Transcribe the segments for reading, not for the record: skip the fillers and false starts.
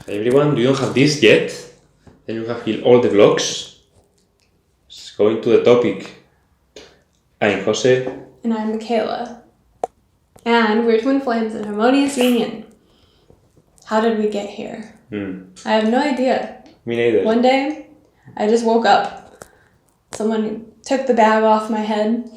Hey everyone, you don't have this yet, then you have healed all the blocks. Let's go into the topic. I'm Jose. And I'm Michaila. And we're twin flames in Harmonious Union. How did we get here? I have no idea. Me neither. One day, I just woke up. Someone took the bag off my head.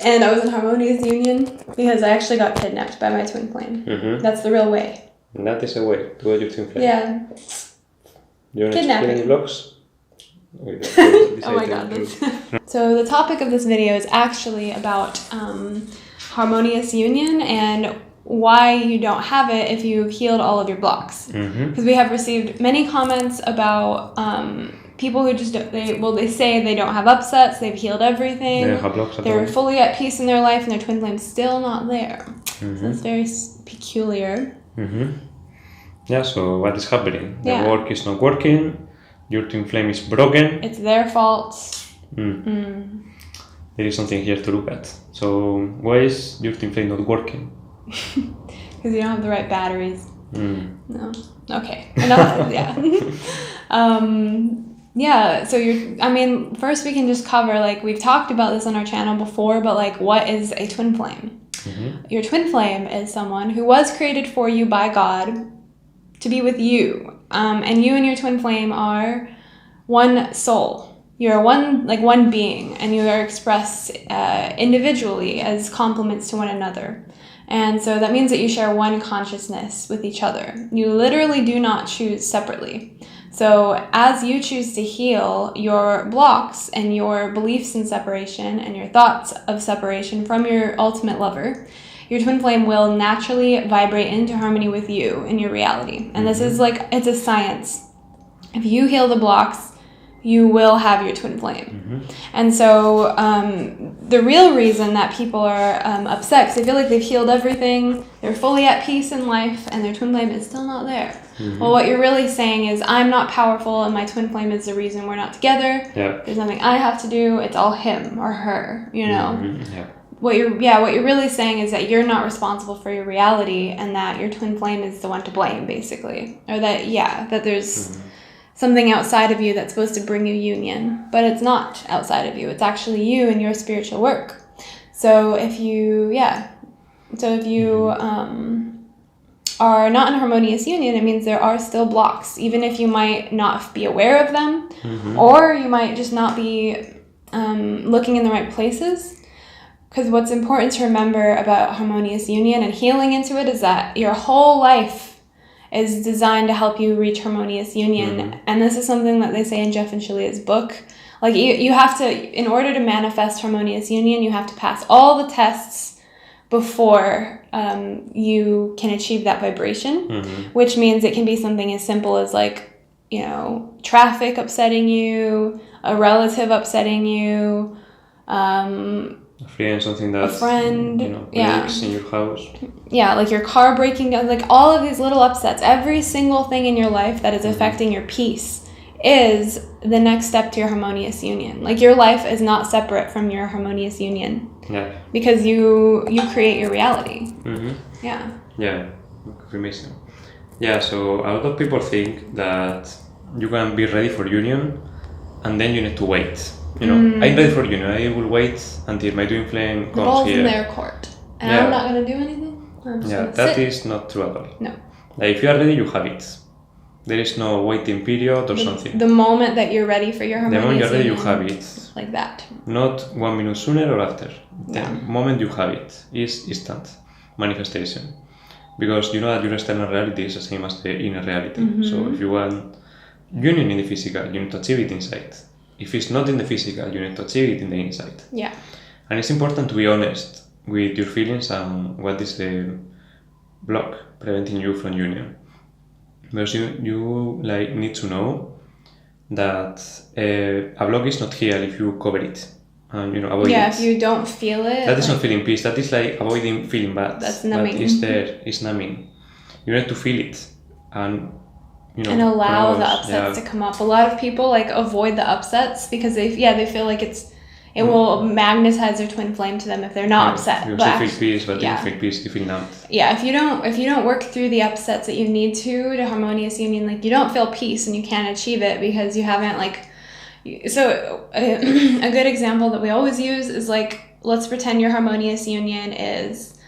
And I was in Harmonious Union because I actually got kidnapped by my twin flame. That's the real way. And that is a way to go to your twin flame. Yeah. You want to explain any blocks? Oh my god. So the topic of this video is actually about Harmonious Union and why you don't have it if you've healed all of your blocks. Because we have received many comments about people who just they say they don't have upsets, they've healed everything, they don't have blocks at they're all. Fully at peace in their life, and their twin flame's still not there. So it's very peculiar. Yeah, so what is happening? Yeah. The work is not working, your twin flame is broken. It's their fault. There is something here to look at. So why is your twin flame not working? Because you don't have the right batteries. No. Okay. Enough. Yeah. So first we can just cover, like, we've talked about this on our channel before, but like, what is a twin flame? Your twin flame is someone who was created for you by God to be with you. And you and your twin flame are one soul. You're one being, and you are expressed individually as complements to one another. And so that means that you share one consciousness with each other. You literally do not choose separately. So as you choose to heal your blocks and your beliefs in separation and your thoughts of separation from your ultimate lover, your twin flame will naturally vibrate into harmony with you in your reality. And this is it's a science. If you heal the blocks, you will have your twin flame. And so the real reason that people are upset, because they feel like they've healed everything, they're fully at peace in life, and their twin flame is still not there. Well, what you're really saying is, I'm not powerful, and my twin flame is the reason we're not together. There's nothing I have to do. It's all him or her, you know? What you're really saying is that you're not responsible for your reality, and that your twin flame is the one to blame, basically. Or that there's something outside of you that's supposed to bring you union, but it's not outside of you. It's actually you and your spiritual work. So if you are not in harmonious union, it means there are still blocks, even if you might not be aware of them, or you might just not be looking in the right places. Because what's important to remember about harmonious union and healing into it is that your whole life is designed to help you reach harmonious union. And this is something that they say in Jeff and Shaleia's book. Like, you have to, in order to manifest harmonious union, you have to pass all the tests before you can achieve that vibration, which means it can be something as simple as, like, traffic upsetting you, a relative upsetting you, a friend leaks in your house. Yeah, like your car breaking down, like all of these little upsets. Every single thing in your life that is affecting your peace is the next step to your harmonious union. Like, your life is not separate from your harmonious union. Yeah. Because you create your reality. Yeah. Yeah, confirmation. Yeah, so a lot of people think that you can be ready for union and then you need to wait. I'm ready for union. I will wait until my twin flame comes here. The ball's in their court. And I'm not going to do anything. That is not true at all. No. Like, if you are ready, you have it. There is no waiting period or something. The moment that you're ready for your harmonious union. The moment you're ready, you have it. Like that. Not 1 minute sooner or after. The moment you have it is instant manifestation. Because you know that your external reality is the same as the inner reality. So if you want union in the physical, you need to achieve it inside. If it's not in the physical, you need to achieve it in the inside. Yeah. And it's important to be honest with your feelings and what is the block preventing you from union. Because you need to know that a block is not healed if you cover it and avoid it. If you don't feel it. That is not feeling peace. That is like avoiding feeling bad. That's numbing. But it's there. It's numbing. You need to feel it and allow the upsets to come up. A lot of people avoid the upsets because they feel like it's It will magnetize their twin flame to them if they're not upset. Because you feel peace, but you feel peace, you feel numbed. Yeah, if you don't work through the upsets that you need to harmonious union, like you don't feel peace and you can't achieve it because you haven't like. So a good example that we always use is like, let's pretend your harmonious union is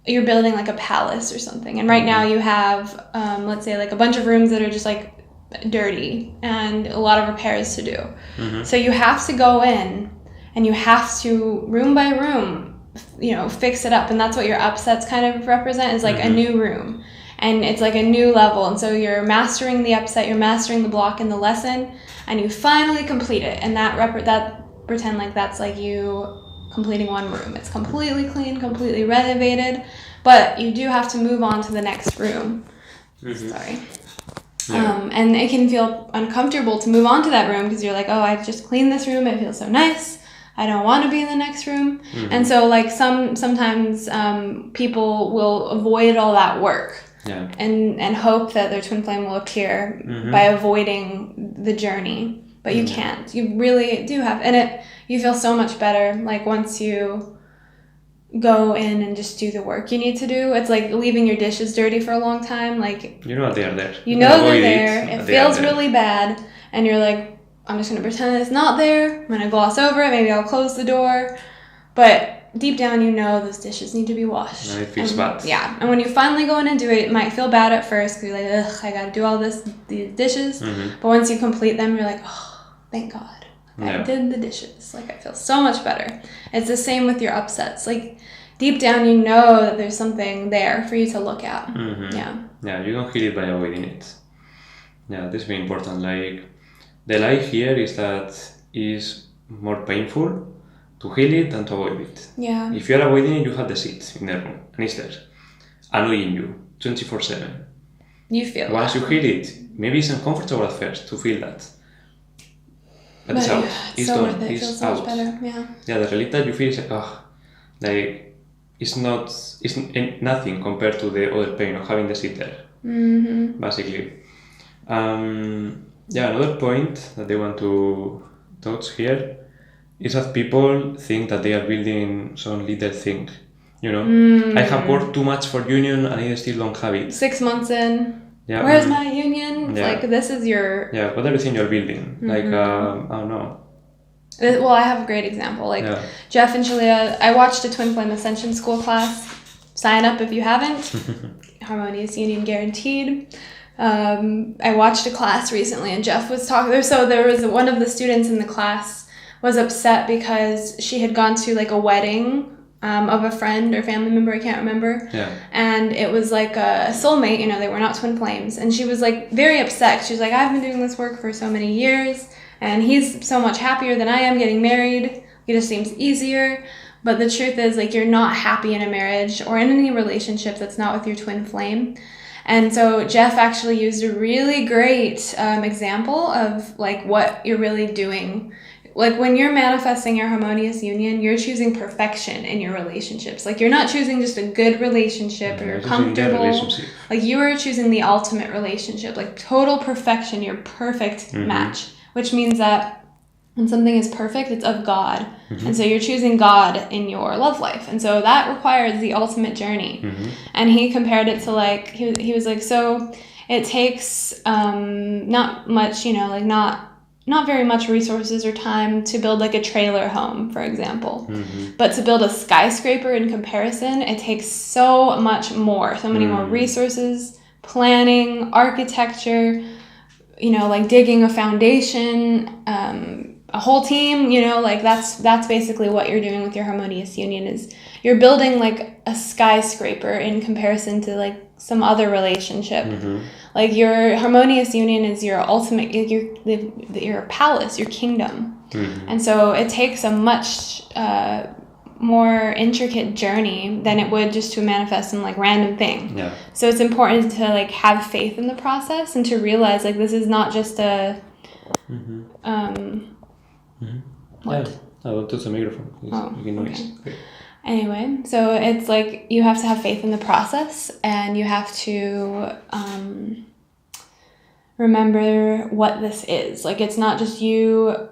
you're building like a palace or something, and right now you have let's say like a bunch of rooms that are just like dirty and a lot of repairs to do. So you have to go in and you have to room by room, fix it up, and that's what your upsets kind of represent, is like a new room, and it's like a new level. And so you're mastering the upset, you're mastering the block in the lesson, and you finally complete it, and that pretend like that's like you completing one room. It's completely clean, completely renovated, but you do have to move on to the next room. Sorry. Yeah. And it can feel uncomfortable to move on to that room because you're like, oh, I just cleaned this room, it feels so nice, I don't want to be in the next room. And so like sometimes people will avoid all that work and hope that their twin flame will appear by avoiding the journey, but you can't. You really do have, and you feel so much better like once you go in and just do the work you need to do. It's like leaving your dishes dirty for a long time. Like you know they are there. You know they're there. It feels really bad, and you're like, I'm just gonna pretend it's not there. I'm gonna gloss over it. Maybe I'll close the door, but deep down, you know those dishes need to be washed. And it feels bad. Yeah, and when you finally go in and do it, it might feel bad at first because you're like, ugh, I gotta do all these dishes. But once you complete them, you're like, oh, thank God. I did the dishes. Like, I feel so much better. It's the same with your upsets. Like, deep down, you know that there's something there for you to look at. Yeah, you don't heal it by avoiding it. Yeah, this is very important. Like, the lie here is that it's more painful to heal it than to avoid it. Yeah. If you're avoiding it, you have the seat in the room, and it's there, annoying you 24/7. You feel Once you heal it, maybe it's uncomfortable at first to feel that. But it's out. It's so done. it feels so much better. Yeah, the relief that you feel is like it's nothing compared to the other pain of having the seat there. Basically. Another point that they want to touch here is that people think that they are building some little thing. I have worked too much for union and I still don't have it. 6 months in. Yeah. Where's my union? It's like, this is your... Yeah, what everything you're building. Like, I don't know. Well, I have a great example. Like, Jeff and Shaleia, I watched a Twin Flame Ascension School class. Sign up if you haven't. Harmonious Union guaranteed. I watched a class recently and Jeff was talking. So there was one of the students in the class was upset because she had gone to like a wedding of a friend or family member, I can't remember. And it was like a soulmate, they were not twin flames. And she was like very upset. She was like, I've been doing this work for so many years and he's so much happier than I am getting married. It just seems easier. But the truth is, like, you're not happy in a marriage or in any relationship that's not with your twin flame. And so Jeff actually used a really great example of like what you're really doing. Like when you're manifesting your harmonious union, you're choosing perfection in your relationships. Like you're not choosing just a good relationship or you're comfortable. Like you are choosing the ultimate relationship, like total perfection, your perfect match, which means that when something is perfect, it's of God. And so you're choosing God in your love life. And so that requires the ultimate journey. And he compared it to like, he was like, so it takes not much, like not very much resources or time to build like a trailer home, for example. But to build a skyscraper in comparison, it takes so much more, so many more resources, planning, architecture, like digging a foundation, a whole team, like that's basically what you're doing with your harmonious union is you're building like a skyscraper in comparison to like some other relationship. Like your harmonious union is your ultimate, your palace, your kingdom. And so it takes a much more intricate journey than it would just to manifest some like random thing. So it's important to like have faith in the process and to realize like this is not just a what? I will touch the microphone. Making noise. Okay. Anyway, so it's like you have to have faith in the process and you have to remember what this is. Like it's not just you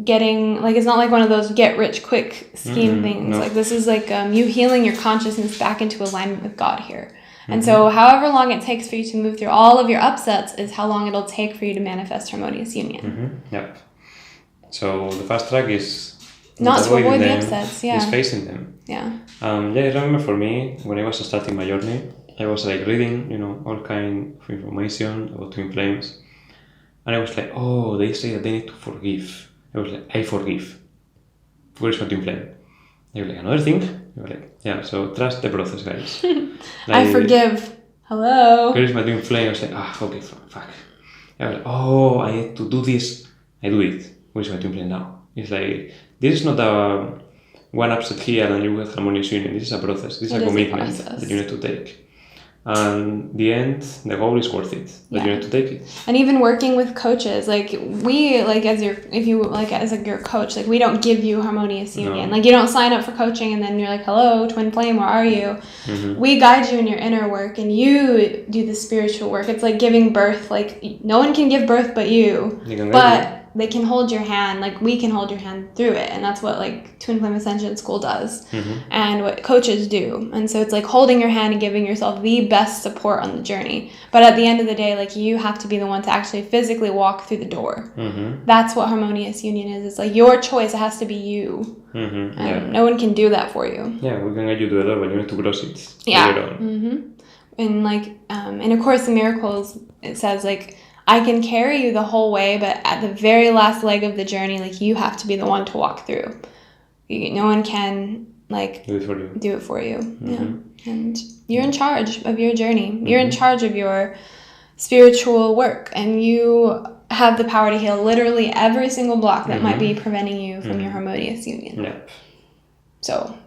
getting, like, it's not like one of those get rich quick scheme things. No. Like, this is like you healing your consciousness back into alignment with God here. And so however long it takes for you to move through all of your upsets is how long it'll take for you to manifest harmonious union. Yep. So the fast track is not to avoid the them, upsets, is facing them. Yeah. I remember for me, when I was starting my journey, I was like reading, all kind of information about twin flames. And I was like, oh, they say that they need to forgive. I was like, I forgive. Where is my twin flame? They were like, another thing? I was like, yeah, so trust the process, guys. I forgive. Hello. Where is my twin flame? I was like, okay, fuck. I was like, oh, I need to do this. I do it. Where is my twin flame now? It's like, this is not a one upset here and you have harmonious union. This is a process. This is a commitment that you need to take. And the end, the goal is worth it. But you need to take it. And even working with coaches, like we, like as your coach, like we don't give you harmonious union. No. Like you don't sign up for coaching and then you're like, hello, twin flame, where are you? We guide you in your inner work and you do the spiritual work. It's like giving birth. Like no one can give birth but you. But they can hold your hand, like we can hold your hand through it. And that's what like Twin Flame Ascension School does and what coaches do. And so it's like holding your hand and giving yourself the best support on the journey. But at the end of the day, like you have to be the one to actually physically walk through the door. That's what harmonious union is. It's like your choice. It has to be you. And no one can do that for you. Yeah, we can guide you to the door, but you need to cross it. Yeah. And like in A Course in Miracles, it says like, I can carry you the whole way, but at the very last leg of the journey, like you have to be the one to walk through. No one can like do it for you. Yeah. And you're in charge of your journey. You're in charge of your spiritual work, and you have the power to heal literally every single block that might be preventing you from your harmonious union. Yep. So,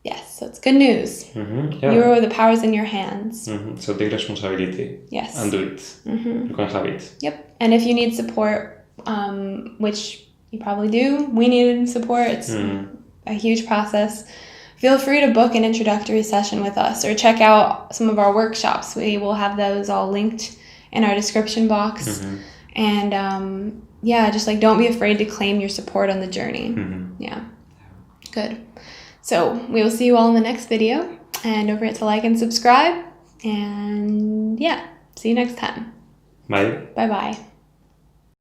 yes, so it's good news. The power's in your hands. So take responsibility. Yes. And do it. You can have it. Yep. And if you need support, which you probably do, we need support. It's a huge process. Feel free to book an introductory session with us or check out some of our workshops. We will have those all linked in our description box. And just like don't be afraid to claim your support on the journey. Yeah. Good. So we will see you all in the next video, and don't forget to like and subscribe, and see you next time. Bye. Bye-bye.